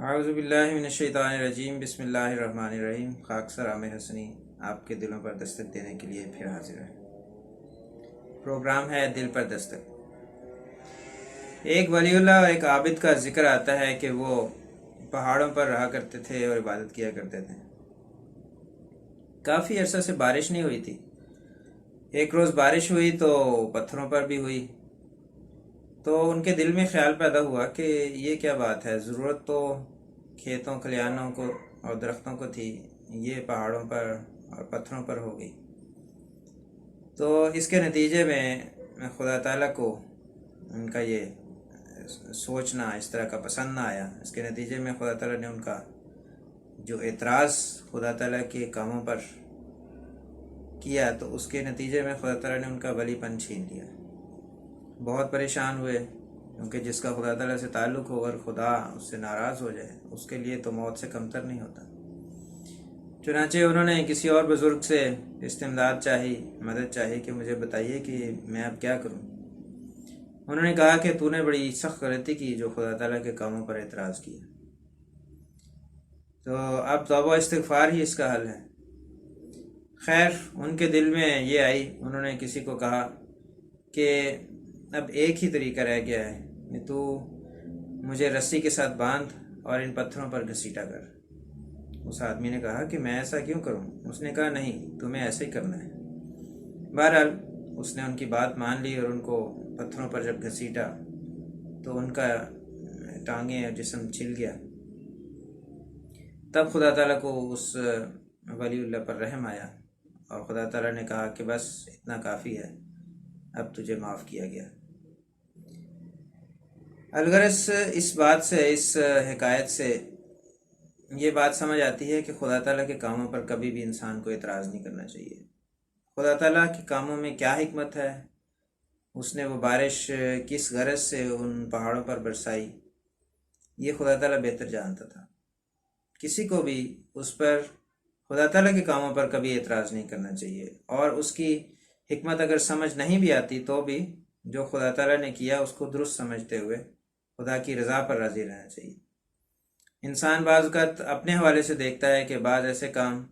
اعوذ باللہ من الشیطان الرجیم بسم اللہ الرحمن الرحیم۔ خاکسار عامر حسنی آپ کے دلوں پر دستک دینے کے لیے پھر حاضر ہے۔ پروگرام ہے دل پر دستک۔ ایک ولی اللہ اور ایک عابد کا ذکر آتا ہے کہ وہ پہاڑوں پر رہا کرتے تھے اور عبادت کیا کرتے تھے۔ کافی عرصہ سے بارش نہیں ہوئی تھی۔ ایک روز بارش ہوئی تو پتھروں پر بھی ہوئی، تو ان کے دل میں خیال پیدا ہوا کہ یہ کیا بات ہے، ضرورت تو کھیتوں کھلیانوں کو اور درختوں کو تھی، یہ پہاڑوں پر اور پتھروں پر ہو گئی۔ تو اس کے نتیجے میں خدا تعالیٰ کو ان کا یہ سوچنا اس طرح کا پسند نہ آیا۔ اس کے نتیجے میں خدا تعالیٰ نے ان کا جو اعتراض خدا تعالیٰ کے کاموں پر کیا، تو اس کے نتیجے میں خدا تعالیٰ نے ان کا ولی پن چھین لیا۔ بہت پریشان ہوئے، کیونکہ جس کا خدا تعالیٰ سے تعلق ہو اور خدا اس سے ناراض ہو جائے، اس کے لیے تو موت سے کمتر نہیں ہوتا۔ چنانچہ انہوں نے کسی اور بزرگ سے استمداد چاہی، مدد چاہی کہ مجھے بتائیے کہ میں اب کیا کروں۔ انہوں نے کہا کہ تو نے بڑی سخت غلطی کی جو خدا تعالیٰ کے کاموں پر اعتراض کیا، تو اب توبہ استغفار ہی اس کا حل ہے۔ خیر، ان کے دل میں یہ آئی، انہوں نے کسی کو کہا کہ اب ایک ہی طریقہ رہ گیا ہے کہ تو مجھے رسی کے ساتھ باندھ اور ان پتھروں پر گھسیٹا کر۔ اس آدمی نے کہا کہ میں ایسا کیوں کروں؟ اس نے کہا نہیں، تمہیں ایسے ہی کرنا ہے۔ بہرحال اس نے ان کی بات مان لی اور ان کو پتھروں پر جب گھسیٹا تو ان کا ٹانگیں اور جسم چھل گیا۔ تب خدا تعالیٰ کو اس ولی اللہ پر رحم آیا اور خدا تعالیٰ نے کہا کہ بس اتنا کافی ہے، اب تجھے معاف کیا گیا۔ الغرض اس بات سے، اس حکایت سے یہ بات سمجھ آتی ہے کہ خدا تعالیٰ کے کاموں پر کبھی بھی انسان کو اعتراض نہیں کرنا چاہیے۔ خدا تعالیٰ کے کاموں میں کیا حکمت ہے، اس نے وہ بارش کس غرض سے ان پہاڑوں پر برسائی، یہ خدا تعالیٰ بہتر جانتا تھا۔ کسی کو بھی اس پر، خدا تعالیٰ کے کاموں پر کبھی اعتراض نہیں کرنا چاہیے، اور اس کی حکمت اگر سمجھ نہیں بھی آتی تو بھی جو خدا تعالیٰ نے کیا اس کو درست سمجھتے ہوئے خدا کی رضا پر راضی رہنا چاہیے۔ انسان بعض اوقات اپنے حوالے سے دیکھتا ہے کہ بعض ایسے کام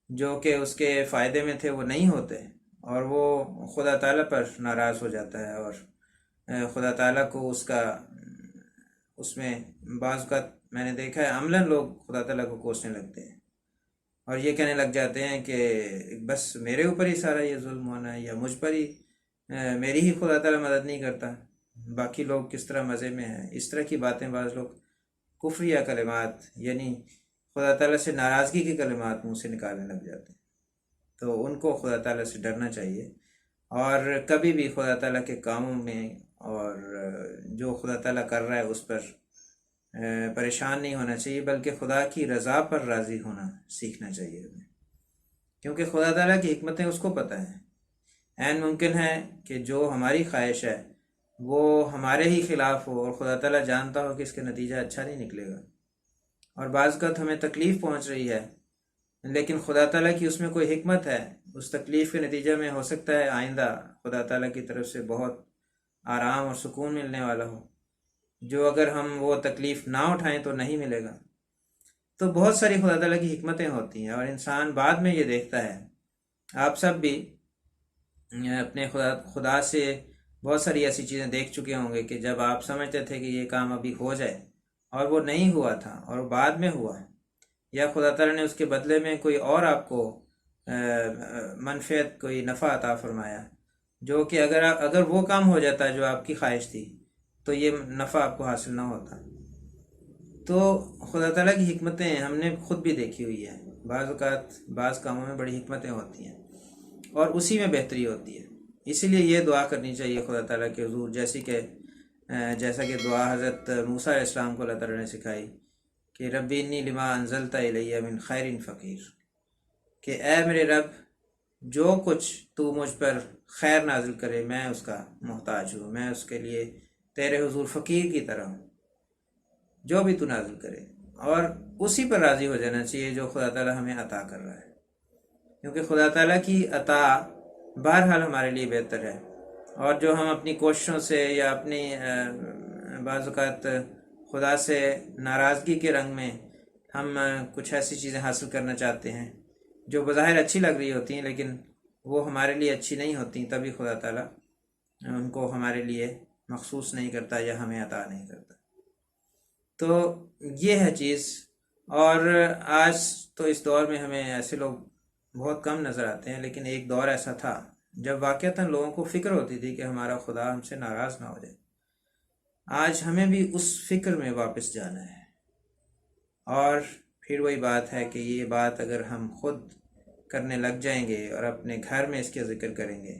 جو کہ اس کے فائدے میں تھے وہ نہیں ہوتے، اور وہ خدا تعالیٰ پر ناراض ہو جاتا ہے، اور خدا تعالیٰ کو اس میں بعض اوقات میں نے دیکھا ہے عملاً لوگ خدا تعالیٰ کو کوسنے لگتے ہیں اور یہ کہنے لگ جاتے ہیں کہ بس میرے اوپر ہی سارا یہ ظلم ہونا ہے، یا مجھ پر ہی میری ہی خدا تعالیٰ مدد نہیں کرتا، باقی لوگ کس طرح مزے میں ہیں۔ اس طرح کی باتیں بعض لوگ کفریہ کلمات، یعنی خدا تعالیٰ سے ناراضگی کے کلمات منہ سے نکالنے لگ جاتے ہیں۔ تو ان کو خدا تعالیٰ سے ڈرنا چاہیے، اور کبھی بھی خدا تعالیٰ کے کاموں میں اور جو خدا تعالیٰ کر رہا ہے اس پر پریشان نہیں ہونا چاہیے، بلکہ خدا کی رضا پر راضی ہونا سیکھنا چاہیے ہمیں، کیونکہ خدا تعالیٰ کی حکمتیں اس کو پتہ ہیں۔ عین ممکن ہے کہ جو ہماری خواہش ہے وہ ہمارے ہی خلاف ہو، اور خدا تعالیٰ جانتا ہو کہ اس کے نتیجہ اچھا نہیں نکلے گا، اور بعض اوقات ہمیں تکلیف پہنچ رہی ہے، لیکن خدا تعالیٰ کی اس میں کوئی حکمت ہے۔ اس تکلیف کے نتیجے میں ہو سکتا ہے آئندہ خدا تعالیٰ کی طرف سے بہت آرام اور سکون ملنے والا ہو، جو اگر ہم وہ تکلیف نہ اٹھائیں تو نہیں ملے گا۔ تو بہت ساری خدا تعالیٰ کی حکمتیں ہوتی ہیں، اور انسان بعد میں یہ دیکھتا ہے۔ آپ سب بھی اپنے خدا سے بہت ساری ایسی چیزیں دیکھ چکے ہوں گے کہ جب آپ سمجھتے تھے کہ یہ کام ابھی ہو جائے اور وہ نہیں ہوا تھا اور وہ بعد میں ہوا، یا خدا تعالیٰ نے اس کے بدلے میں کوئی اور آپ کو منفعت، کوئی نفع عطا فرمایا، جو کہ اگر وہ کام ہو جاتا جو آپ کی خواہش تھی تو یہ نفع آپ کو حاصل نہ ہوتا۔ تو خدا تعالیٰ کی حکمتیں ہم نے خود بھی دیکھی ہوئی ہیں۔ بعض اوقات بعض کاموں میں بڑی حکمتیں ہوتی ہیں اور اسی میں بہتری ہوتی ہے۔ اسی لیے یہ دعا کرنی چاہیے خدا تعالیٰ کے حضور، جیسا کہ دعا حضرت موسیٰ علیہ السلام کو اللہ تعالیٰ نے سکھائی کہ ربی انی لما انزلت الی من خیر فقیر، کہ اے میرے رب، جو کچھ تو مجھ پر خیر نازل کرے میں اس کا محتاج ہوں، میں اس کے لیے تیرے حضور فقیر کی طرح ہوں، جو بھی تو نازل کرے، اور اسی پر راضی ہو جانا چاہیے جو خدا تعالیٰ ہمیں عطا کر رہا ہے، کیونکہ خدا تعالیٰ کی عطا بہرحال ہمارے لیے بہتر ہے۔ اور جو ہم اپنی کوششوں سے یا اپنی بعض اوقات خدا سے ناراضگی کے رنگ میں ہم کچھ ایسی چیزیں حاصل کرنا چاہتے ہیں جو بظاہر اچھی لگ رہی ہوتی ہیں لیکن وہ ہمارے لیے اچھی نہیں ہوتی، تبھی خدا تعالیٰ ان کو ہمارے لیے مخصوص نہیں کرتا یا ہمیں عطا نہیں کرتا۔ تو یہ ہے چیز۔ اور آج تو اس دور میں ہمیں ایسے لوگ بہت کم نظر آتے ہیں، لیکن ایک دور ایسا تھا جب واقعتاً لوگوں کو فکر ہوتی تھی کہ ہمارا خدا ہم سے ناراض نہ ہو جائے۔ آج ہمیں بھی اس فکر میں واپس جانا ہے، اور پھر وہی بات ہے کہ یہ بات اگر ہم خود کرنے لگ جائیں گے اور اپنے گھر میں اس کے ذکر کریں گے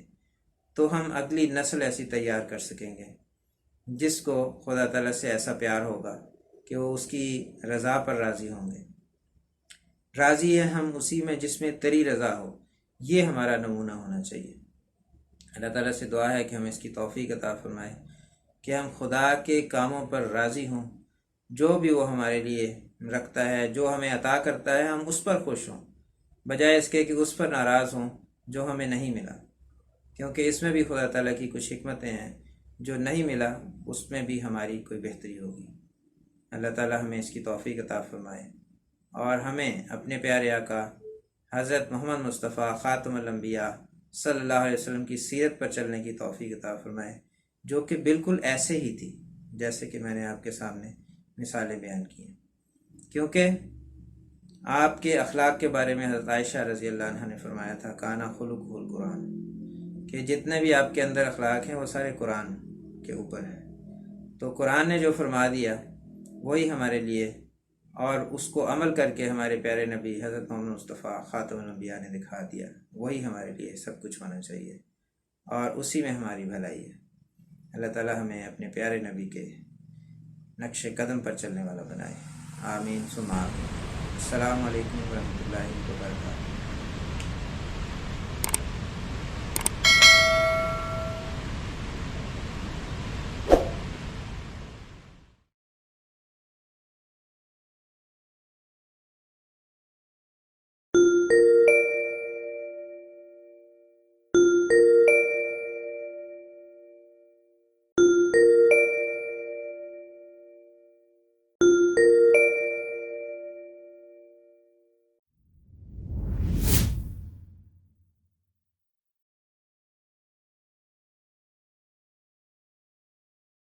تو ہم اگلی نسل ایسی تیار کر سکیں گے جس کو خدا تعالیٰ سے ایسا پیار ہوگا کہ وہ اس کی رضا پر راضی ہوں گے۔ راضی ہے ہم اسی میں جس میں تیری رضا ہو، یہ ہمارا نمونہ ہونا چاہیے۔ اللہ تعالیٰ سے دعا ہے کہ ہمیں اس کی توفیق عطا فرمائے کہ ہم خدا کے کاموں پر راضی ہوں، جو بھی وہ ہمارے لیے رکھتا ہے، جو ہمیں عطا کرتا ہے، ہم اس پر خوش ہوں بجائے اس کے کہ اس پر ناراض ہوں جو ہمیں نہیں ملا، کیونکہ اس میں بھی خدا تعالیٰ کی کچھ حکمتیں ہیں، جو نہیں ملا اس میں بھی ہماری کوئی بہتری ہوگی۔ اللہ تعالیٰ ہمیں اس کی توفیق عطا فرمائے اور ہمیں اپنے پیارے آقا حضرت محمد مصطفیٰ خاتم الانبیاء صلی اللہ علیہ وسلم کی سیرت پر چلنے کی توفیق عطا فرمائے، جو کہ بالکل ایسے ہی تھی جیسے کہ میں نے آپ کے سامنے مثالیں بیان کی ہیں۔ کیونکہ آپ کے اخلاق کے بارے میں حضرت عائشہ رضی اللہ عنہ نے فرمایا تھا کانا خلق القرآن، کہ جتنے بھی آپ کے اندر اخلاق ہیں وہ سارے قرآن کے اوپر ہیں۔ تو قرآن نے جو فرما دیا وہی ہمارے لیے، اور اس کو عمل کر کے ہمارے پیارے نبی حضرت محمد مصطفیٰ خاتم الانبیاء نے دکھا دیا، وہی ہمارے لیے سب کچھ ہونا چاہیے، اور اسی میں ہماری بھلائی ہے۔ اللہ تعالیٰ ہمیں اپنے پیارے نبی کے نقش قدم پر چلنے والا بنائے، آمین ثم آمین۔ السلام علیکم ورحمۃ اللہ وبرکاتہ۔